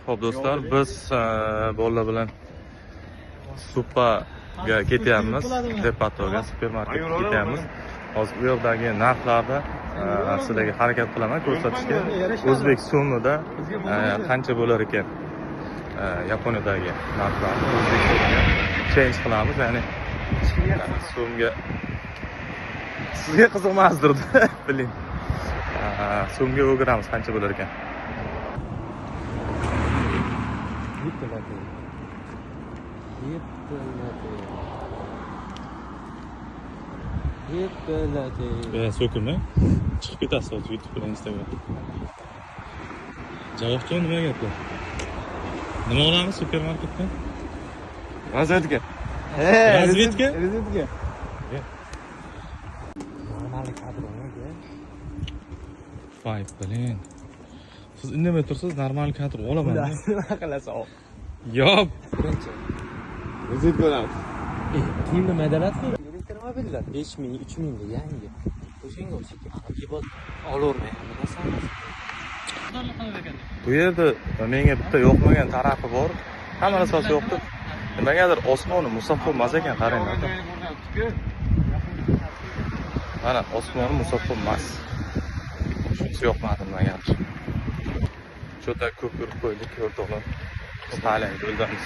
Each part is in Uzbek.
Xo'p do'stlar, biz bolalar bilan Supaga ketyapmiz, Depatoga, supermarketga ketyapmiz. Hozir bu yoqdagi narxlarni sizlarga harakat qilaman ko'rsatishga. O'zbek so'mida qancha bo'lar ekan Yaponiyadagi narxlarni o'zbek so'miga change qilamiz, ya'ni so'mga sizga qiziqmasdir, biling. So'mga o'giramiz qancha bo'lar ekan. So'kilma. Chiqib ketasiz hozir YouTube bilan Instagram. Javobchi nima gaplar? Nima olamiz supermarketdan? Razvedka. Razvedka? Razvedka. Voy, bilin. Siz indamay tursiz, normal kadr olaman. Nima qilasiz? Yo'q. Razvedka olamiz. Pulni madalatmi? Elektromobillar 5000, 3000 ga yangi. O'shanga o'xshaydi. Yebot olavermayman. Bu yerda menga bitta yoqmagan tarafi bor. Hamma narsasi yo'qdi. Nimagadir osmoni musaffo emas ekan, qaranglar. Mana osmoni musaffo emas. Shunisi yoqmadi menga. Juda ko'p yurib qo'ydik, o'rtoqlar. Qalang yo'ldamiz.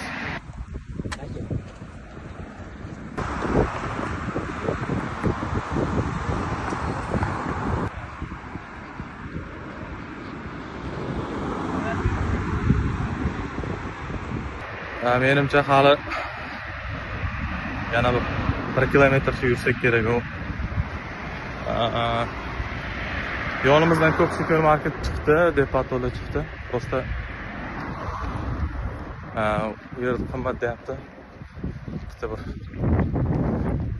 Menimcha hali yana 1 kilometrcha yursak kerak u. Yo'limizdan ko'p supermarket chiqdi, depatolar chiqdi. Prosta bu yerda qimmat deyapti. Bitta bir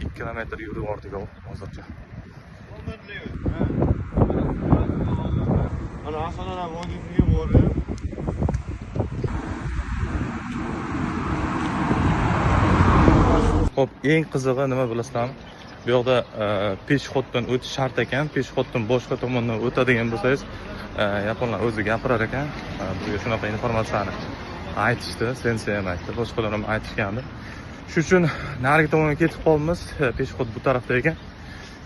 2 kilometr yurib bordik hozircha. Ana asosan vodiyga borib Xo'p, eng qizig'i nima bilasizlarmi? Bu yoqda peshxoddan o'tish shart ekan. Peshxoddan boshqa tomondan o'tadigan bo'lsangiz, yaponlar o'zi gapirar ekan. Bizga shunaqa informatsiyani aytishdi, sensei ham aytdi, boshqalar ham aytishgandi. Shuning uchun narigi tomonga ketib qolamiz. Peshxod bu tarafda ekan.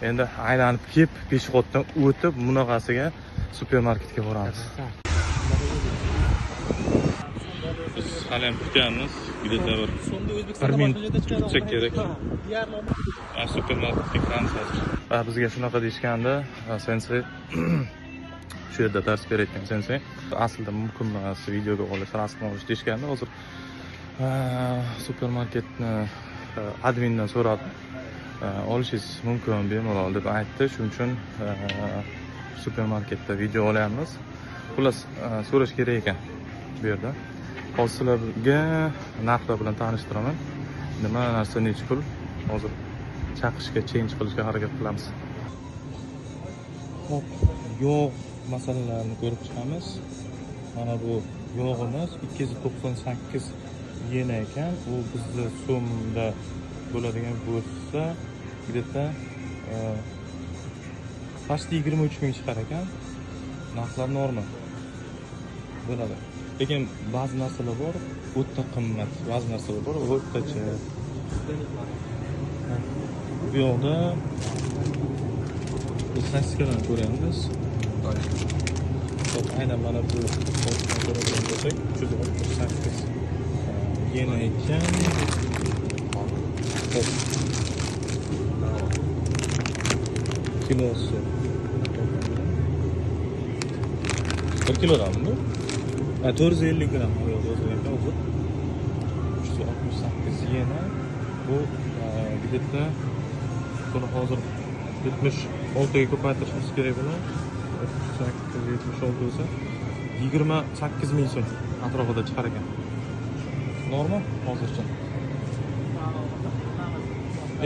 Endi aylanib kelib, peshxoddan o'tib, bunaqasiga supermarketga boramiz. Biz hali ham kutyapmiz. Biletlar bir 1 minut kutsak kerak. Supermarketga kiramiz hozir. Bizga shunaqa deyishgandi, sensei. Shu yerda dars berayotgan sensei. Aslida mumkin emas videoga olish, rasm olish deyishgandi. Hozir supermarketni admindan so'radim. Olishingiz mumkin bemalol deb aytdi. Shuning uchun supermarketda video olyapmiz. Xullas, so'rash kerak ekan bu yerda. Hozir sizlarga narxlar bilan tanishtiraman. Nima narsa necha pul? Hozir chaqishga, change qilishga harakat qilamiz. Hop, yog' masalalarini ko'rib chiqamiz. Mana bu yog'imiz 298 yen ekan. Bu bizning so'mda bo'ladigan bo'lsa, где-то почти 23 ming chiqar ekan. Narxlar normal bo'ladi. Lekin ba'zi narsalar bor, o'ta qimmat, ba'zi narsalar bor, o'rtacha. Bu yoqda statistikani ko'ramiz. Aynan mana bu ko'radigan bo'lsak, 368 yen ekan. Kilosu 1 kilodanmi bu? 450 gram yozilgan hozir. 368 yena. Bu где-то buni hozir 76 ga ko'paytirishimiz kerak bo'ladi. 76 bo'lsa 28 ming so'm atrofida chiqar ekan. Normal hozircha.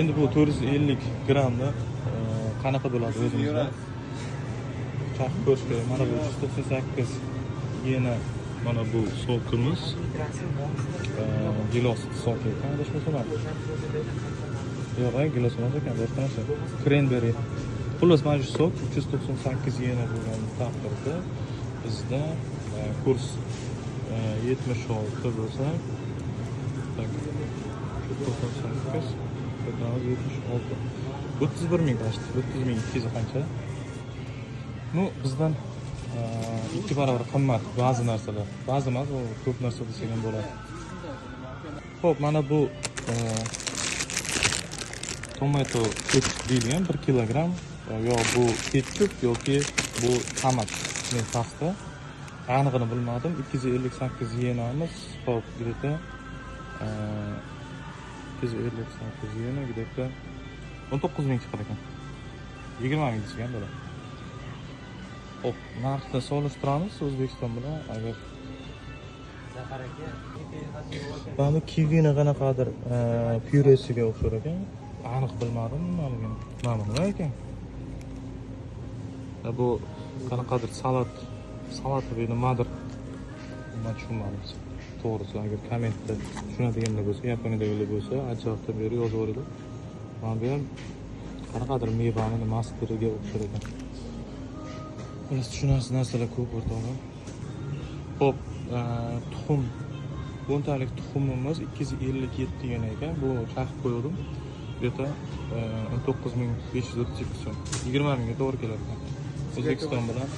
Endi bu 450 gramni qanaqa bo'ladi o'zimizda? Chaqib ko'rish kerak. Mana bu 398 yena, mana bu sokimiz. Gilos sok ekan, adashmasam. Yo'q, gilos emas ekan, boshqa narsa. Cranberry. Xullas, mana shu sok 398 yena bo'lgan taqdirda bizda kurs 76 bo'lsa, tak, 98, 76. 31 ming tashdi. 30 ming 200 qancha? Nu bizdan ikki barobar qimmat ba'zi narsalar. Ba'zi emas, u ko'p narsa desak ham bo'ladi. Xo'p, mana bu tomato ketchup deyilgan 1 kilogramm. Yo bu ketchup yoki bu tomat pasta. Aniqini bilmadim. 258 yenamiz. Xo'p, где-то 258 yena где-то 19 ming chiqar ekan. 20 ming chiqqan bo'ladi. Xo'p, narxni solishtiramiz O'zbekiston bilan. Agar Zafar aka, mana kivini qanaqadir pyuresiga o'xshar ekan. Aniq bilmadim nimaligini. Mana nima ekan? Bu qanaqadir salat va nimadir. Nima tushunmadim. To'g'risi, agar kommentda tushunadiganlar bo'lsa, Yaponiyadagilar bo'lsa, ajabda berib yozib yuboringlar. Mana bu ham qanaqadir mevani nimasiga o'xshar ekan. Biz tushunasiz narsalar ko'p o'rtoqlar. Xo'p, tuxum. Bo'ntalik tuxumimiz 257 yen ekan. Bu chaqib qo'ydim. Где-то 19538 so'm. 20 mingga to'g'ri keladi. O'zbekiston bilan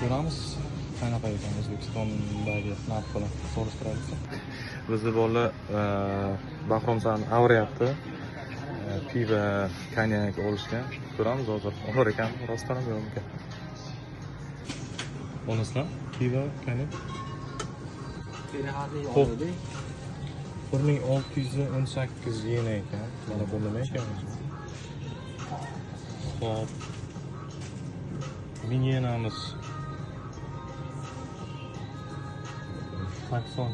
ko'ramiz. Qanaqa ekan O'zbekistondagi narx bilan solishtiramiz. Bizni bolalar Bahromsan avryapti. Piva, konyak olishgan. Ko'ramiz hozir. Olar ekan, rostdan ham yo'q ekan. Olasizlar? Piva, konyak. Xo'p. 1618 yen ekan. Mana bu nima ekan? Xo'p. 1000 yenamiz. 80.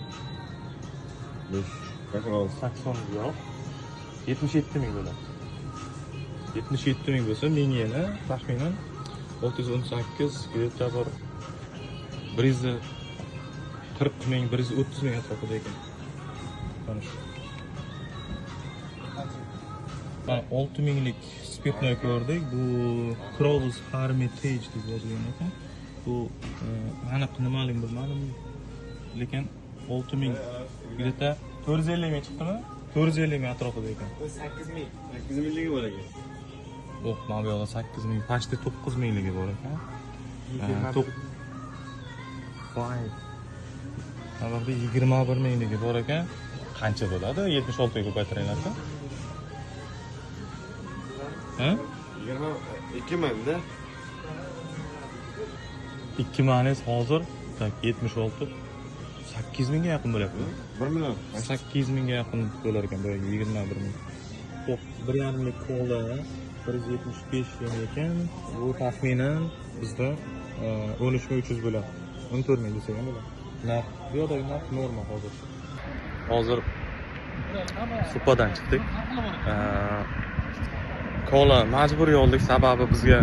80 yo'q. 77 ming bo'ladi. 77 ming bo'lsa 1000 yena taxminan 618 где-то bir 140 ming, 130 ming atrofida ekan. Mana shu. 6 minglik spirtnoy ko'rdik. Bu Crow's Hermitage deb yozilgan ekan. Bu aniq nimaligini bilmadim. Lekin 6 ming где-то 450 ming chiqdimi? 450 ming atrofida ekan. 8 ming. 8 mingligi bor ekan. Yo'q, mana bu yoqda 8 ming, почти 9 mingligi bor ekan. Voy. Mana bu 21 mingligi bor ekan. Qancha bo'ladi? 76 ga ko'paytiringlar-da. Ha? 22 mingda. 2 manis hozir tak 76 8 mingga yaqin bo'lyapti. 1 million. 8 mingga yaqin bo'lar ekan, boyagi 21 ming. Xo'p, 1,5 lik kola 175 yen ekan. Bu taxminan bizda 13300 bo'ladi. 14 ming desak ham bo'ladi. Narx, bu yoqdagi narx norma hozir. Hozir supadan chiqdik. Kola majburiy oldik, sababi bizga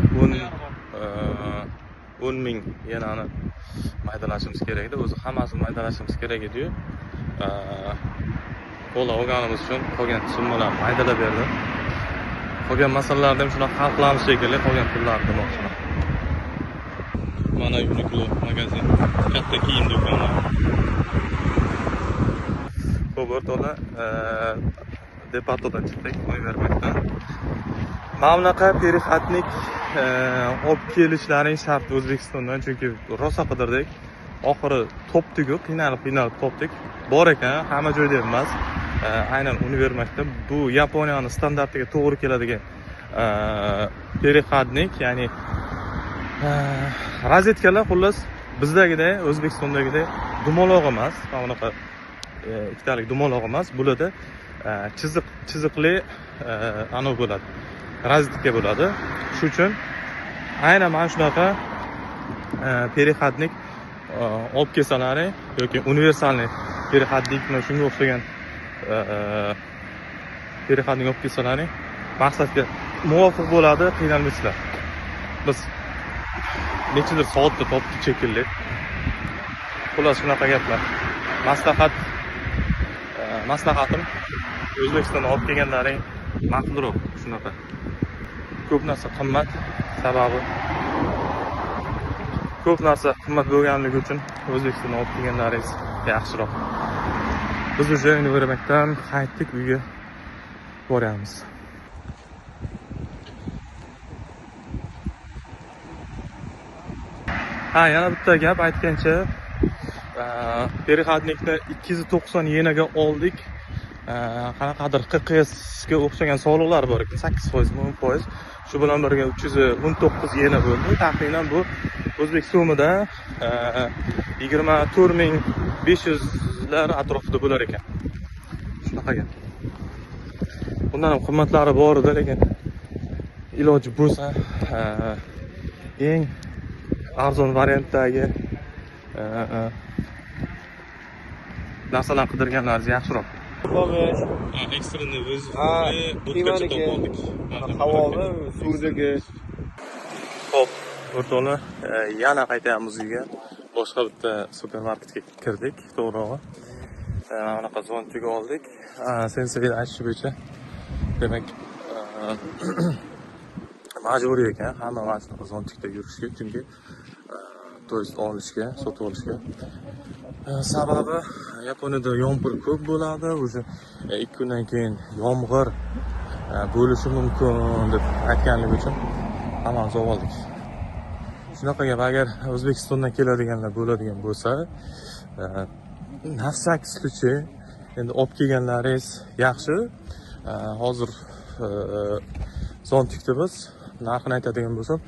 10 ming yenani maydalashimiz kerak edi. O'zi hammasini maydalashimiz kerak edi-yu. Kola olganimiz uchun qolgan summalarni maydalab berdi. Qolgan masalalarni ham shunaqa hal qilamiz shekilli, qolgan pullarni demoqchiman. Mana Uniqlo magazin, katta kiyim do'koni. Xo'p, o'rtoqlar, departodan chiqdik, Univermarktdan. Mana bunaqa perixatnik olib kelishlaring shart O'zbekistondan, chunki rosa qidirdik. Oxiri topdik-ku, qiynalib topdik. Bor ekan, hamma joyda emas. Aynan Univermarktda bu Yaponiyaning standartiga to'g'ri keladigan perixatnik, ya'ni rozetkalar xullas bizdagiday, O'zbekistondagiday dumaloq emas, mana bunaqa ikkitalik dumaloq emas, bularda chiziqli anov bo'ladi. Rozetka bo'ladi. Shuning uchun aynan mana shunaqa perixatnik olib kelsalaring yoki universalniy perixatnikni shunga o'xshagan perixatnik olib kelsalaring maqsadga muvofiq bo'ladi, qiynalmaysizlar. Biz nechadir soatda topdik shekilli. Xullas shunaqa gaplar. Maslahatim O'zbekistondan olib kelganlaring maqulroq shunaqa. Ko'p narsa qimmat, sababi ko'p narsa qimmat bo'lganligi uchun O'zbekistondan olib kelganlaringiz yaxshiroq. Biz уже universitetdan qaytdik, uyga boryapmiz. Ha, yana bitta gap aytgancha, переходникni 290 yenaga oldik. Qanaqadir QQS ga o'xshagan soliqlar bor ekan, 8%, 10%. Shu bilan birga 319 yena bo'ldi. Taxminan bu o'zbek so'mida 24500 lar atrofida bo'lar ekan. Shunaqa gap. Bundan ham qimmatlari bor edi, lekin iloji bo'lsa eng arzon variantdagi narsalar qidirganlaringiz yaxshiroq. Ekstrani o'z budkacha topoldik. Havoli, suvdagi. Xo'p, o'rtoqlar, yana qaytamiz uyga. Boshqa bitta supermarketga kirdik, to'g'rirog'i. Mana bunaqa zontик oldik. Sensei aytishi bo'yicha, demak, majburiy ekan hamma mana shunaqa zontikda yurishga, chunki to'yist olishga, sotib olishga. Sababi Yaponiyada yomg'ir ko'p bo'ladi, o'zi 2 kundan keyin yomg'ir bo'lishi mumkin deb aytganligi uchun hammamiz oldik. Shunaqa gap, agar O'zbekistondan keladiganlar bo'ladigan bo'lsa, nafsak случай endi olib kelganlaringiz yaxshi. Hozir zontikda biz narxini aytadigan bo'lsam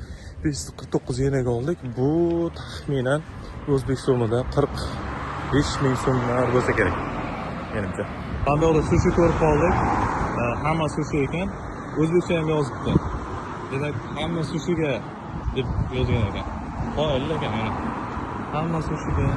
549 yenaga oldik. Bu taxminan o'zbek so'mida 45,000 so'mlar bo'lsa kerak, menimcha. Mana bu sushi ko'rib qoldik. Hamma sushi ekan. O'zbekcha ham yozibdi. Demak, hamma sushiga deb yozgan ekan. Qo'yildi ekan mana. Hamma sushiga